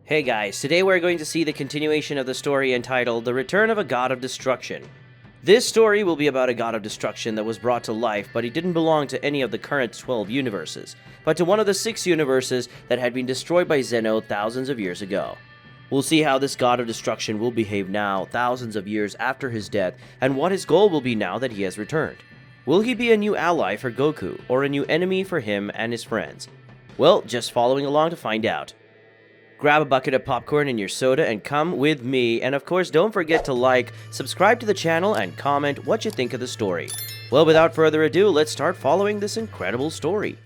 Hey guys, today we're going to see the continuation of the story entitled The Return of a God of Destruction. This story will be about a god of destruction that was brought to life, but he didn't belong to any of the current 12 universes, but to one of the 6 universes that had been destroyed by Zeno thousands of years ago. We'll see how this god of destruction will behave now, thousands of years after his death, and what his goal will be now that he has returned. Will he be a new ally for Goku, or a new enemy for him and his friends? Well, just following along to find out. Grab a bucket of popcorn and your soda and come with me, and of course don't forget to like, subscribe to the channel, and comment what you think of the story. Well, without further ado, let's start following this incredible story.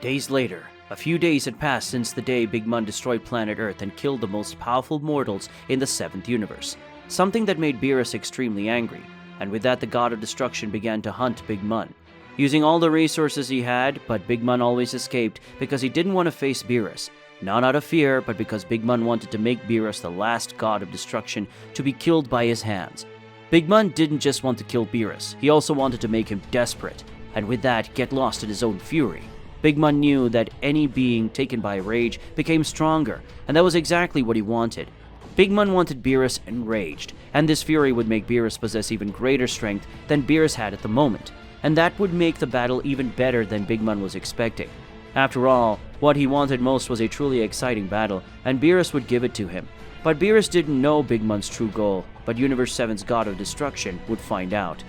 Days later, a few days had passed since the day Big Mun destroyed planet Earth and killed the most powerful mortals in the 7th universe, something that made Beerus extremely angry, and with that the god of destruction began to hunt Big Mun. Using all the resources he had, but Big Mun always escaped because he didn't want to face Beerus. Not out of fear, but because Big Mun wanted to make Beerus the last god of destruction to be killed by his hands. Big Mun didn't just want to kill Beerus, he also wanted to make him desperate, and with that, get lost in his own fury. Big Mun knew that any being taken by rage became stronger, and that was exactly what he wanted. Big Mun wanted Beerus enraged, and this fury would make Beerus possess even greater strength than Beerus had at the moment, and that would make the battle even better than Big Mun was expecting. After all, what he wanted most was a truly exciting battle, and Beerus would give it to him. But Beerus didn't know Big Mun's true goal, but Universe 7's God of Destruction would find out.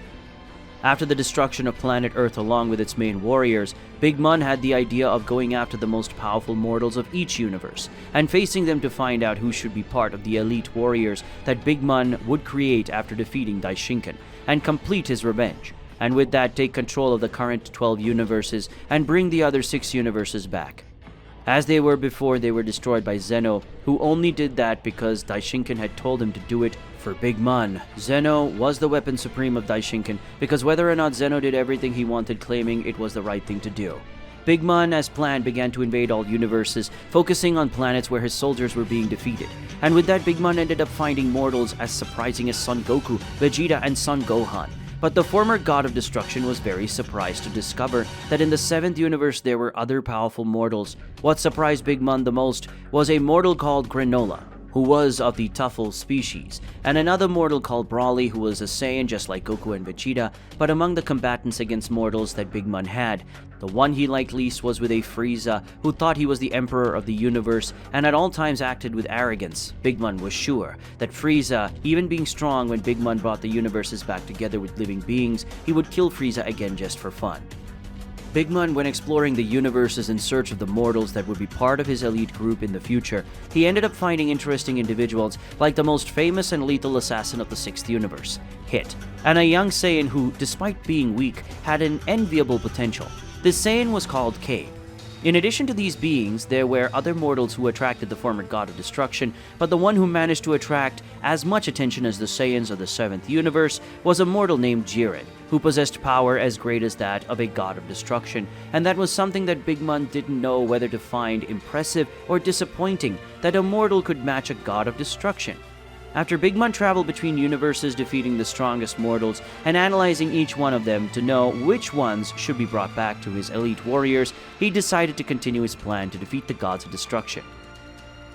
After the destruction of planet Earth along with its main warriors, Big Mun had the idea of going after the most powerful mortals of each universe, and facing them to find out who should be part of the elite warriors that Big Mun would create after defeating Daishinkan, and complete his revenge. And with that, take control of the current 12 universes and bring the other 6 universes back. As they were before, they were destroyed by Zeno, who only did that because Daishinkan had told him to do it for Big Mun. Zeno was the weapon supreme of Daishinkan, because whether or not Zeno did everything he wanted, claiming it was the right thing to do. Big Mun, as planned, began to invade all universes, focusing on planets where his soldiers were being defeated. And with that, Big Mun ended up finding mortals as surprising as Son Goku, Vegeta, and Son Gohan. But the former god of destruction was very surprised to discover that in the 7th universe there were other powerful mortals. What surprised Big Mun the most was a mortal called Granola, who was of the Tuffle species, and another mortal called Brawly, who was a Saiyan just like Goku and Vegeta. But among the combatants against mortals that Big Mun had, the one he liked least was with a Frieza, who thought he was the emperor of the universe and at all times acted with arrogance. Big Mun was sure that Frieza, even being strong when Big Mun brought the universes back together with living beings, he would kill Frieza again just for fun. Big Mun, when exploring the universes in search of the mortals that would be part of his elite group in the future, he ended up finding interesting individuals like the most famous and lethal assassin of the 6th universe, Hit, and a young Saiyan who, despite being weak, had an enviable potential. This Saiyan was called Cade. In addition to these beings, there were other mortals who attracted the former god of destruction, but the one who managed to attract as much attention as the Saiyans of the 7th universe was a mortal named Jiren, who possessed power as great as that of a god of destruction, and that was something that Big Mun didn't know whether to find impressive or disappointing, that a mortal could match a god of destruction. After Big Mun traveled between universes defeating the strongest mortals and analyzing each one of them to know which ones should be brought back to his elite warriors, he decided to continue his plan to defeat the gods of destruction.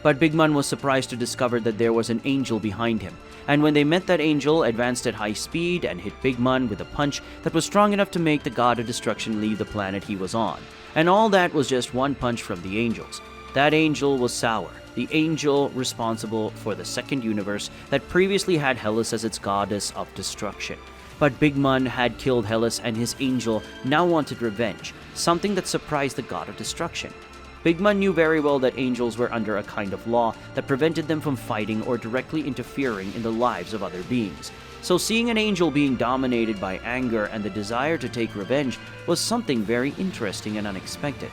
But Big Mun was surprised to discover that there was an angel behind him, and when they met, that angel advanced at high speed and hit Big Mun with a punch that was strong enough to make the god of destruction leave the planet he was on. And all that was just one punch from the angels. That angel was Sour, the angel responsible for the 2nd universe that previously had Hellas as its goddess of destruction. But Big Mun had killed Hellas, and his angel now wanted revenge, something that surprised the god of destruction. Big Mun knew very well that angels were under a kind of law that prevented them from fighting or directly interfering in the lives of other beings. So seeing an angel being dominated by anger and the desire to take revenge was something very interesting and unexpected.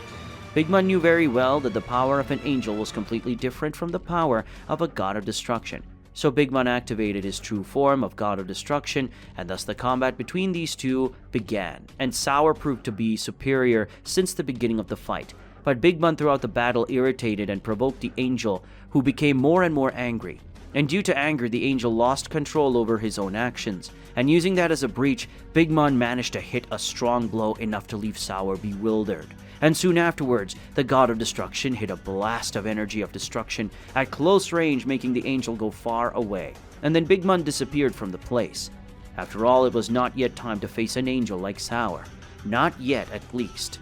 Big Mun knew very well that the power of an angel was completely different from the power of a god of destruction. So Big Mun activated his true form of god of destruction, and thus the combat between these two began, and Sour proved to be superior since the beginning of the fight. But Big Mun throughout the battle irritated and provoked the angel, who became more and more angry. And due to anger, the angel lost control over his own actions, and using that as a breach, Big Mon managed to hit a strong blow enough to leave Sour bewildered. And soon afterwards, the god of destruction hit a blast of energy of destruction at close range, making the angel go far away. And then Big Mon disappeared from the place. After all, it was not yet time to face an angel like Sour. Not yet, at least.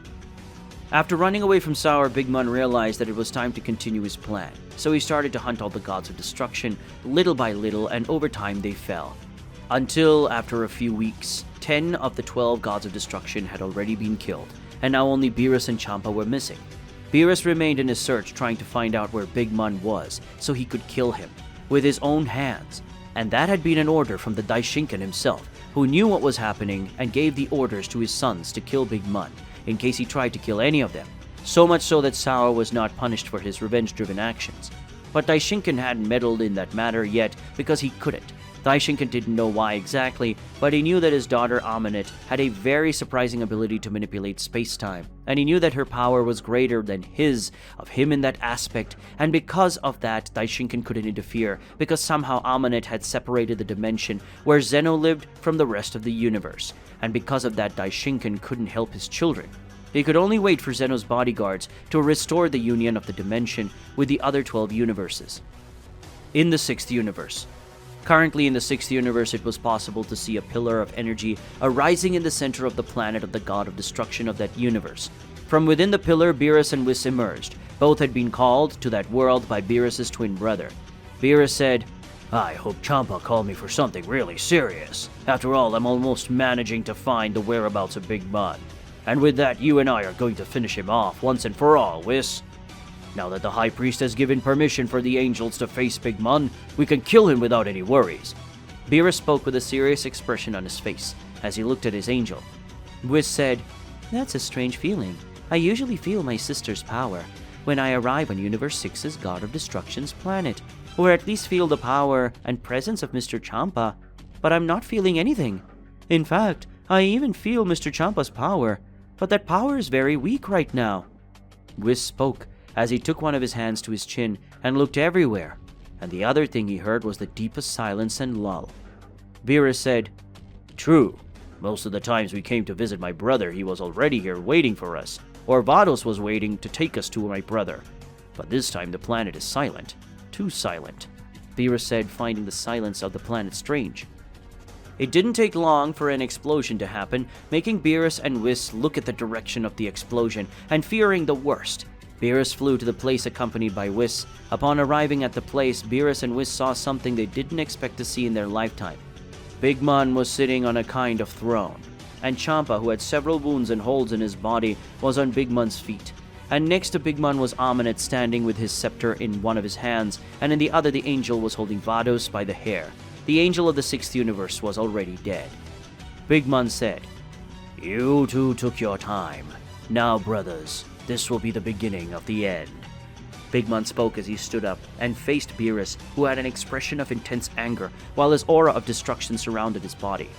After running away from Sour, Big Mon realized that it was time to continue his plan. So he started to hunt all the gods of destruction, little by little, and over time they fell. Until, after a few weeks, 10 of the 12 gods of destruction had already been killed, and now only Beerus and Champa were missing. Beerus remained in his search, trying to find out where Big Mon was, so he could kill him, with his own hands. And that had been an order from the Daishinkan himself, who knew what was happening and gave the orders to his sons to kill Big Mon, in case he tried to kill any of them. So much so that Sour was not punished for his revenge-driven actions. But Daishinkan hadn't meddled in that matter yet because he couldn't. Daishinkan didn't know why exactly, but he knew that his daughter Aminet had a very surprising ability to manipulate space-time, and he knew that her power was greater than of him in that aspect, and because of that, Daishinkan couldn't interfere, because somehow Aminet had separated the dimension where Zeno lived from the rest of the universe, and because of that, Daishinkan couldn't help his children. He could only wait for Zeno's bodyguards to restore the union of the dimension with the other 12 universes. In the 6th universe. Currently in the 6th universe, it was possible to see a pillar of energy arising in the center of the planet of the god of destruction of that universe. From within the pillar, Beerus and Whis emerged. Both had been called to that world by Beerus' twin brother. Beerus said, "I hope Champa called me for something really serious. After all, I'm almost managing to find the whereabouts of Big Mon. And with that, you and I are going to finish him off once and for all, Whis. Now that the High Priest has given permission for the angels to face Big Mon, we can kill him without any worries." Beerus spoke with a serious expression on his face as he looked at his angel. Whis said, "That's a strange feeling. I usually feel my sister's power when I arrive on Universe 6's God of Destruction's planet, or at least feel the power and presence of Mr. Champa, but I'm not feeling anything. In fact, I even feel Mr. Champa's power, but that power is very weak right now." Whis spoke as he took one of his hands to his chin and looked everywhere, and the other thing he heard was the deepest silence and lull. Beerus said, "True. Most of the times we came to visit my brother, he was already here waiting for us, or Vados was waiting to take us to my brother. But this time the planet is silent. Too silent," Beerus said, finding the silence of the planet strange. It didn't take long for an explosion to happen, making Beerus and Whis look at the direction of the explosion and fearing the worst. Beerus flew to the place accompanied by Whis. Upon arriving at the place, Beerus and Whis saw something they didn't expect to see in their lifetime. Big Mon was sitting on a kind of throne, and Champa, who had several wounds and holes in his body, was on Big Mon's feet. And next to Big Mon was Aminet standing with his scepter in one of his hands, and in the other the angel was holding Vados by the hair. The angel of the 6th universe was already dead. Big Mon said, "You two took your time. Now, brothers, this will be the beginning of the end." Big Mon spoke as he stood up and faced Beerus, who had an expression of intense anger, while his aura of destruction surrounded his body.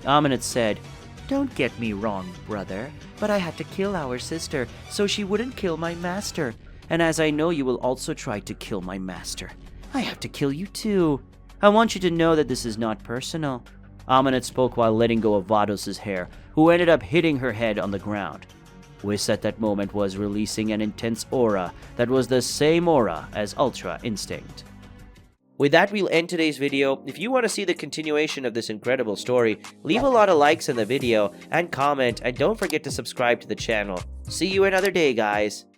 Aminet said, "Don't get me wrong, brother, but I had to kill our sister so she wouldn't kill my master. And as I know you will also try to kill my master, I have to kill you too. I want you to know that this is not personal." Aminet spoke while letting go of Vados' hair, who ended up hitting her head on the ground. Whis at that moment was releasing an intense aura that was the same aura as Ultra Instinct. With that, we'll end today's video. If you want to see the continuation of this incredible story, leave a lot of likes in the video and comment, and don't forget to subscribe to the channel. See you another day, guys.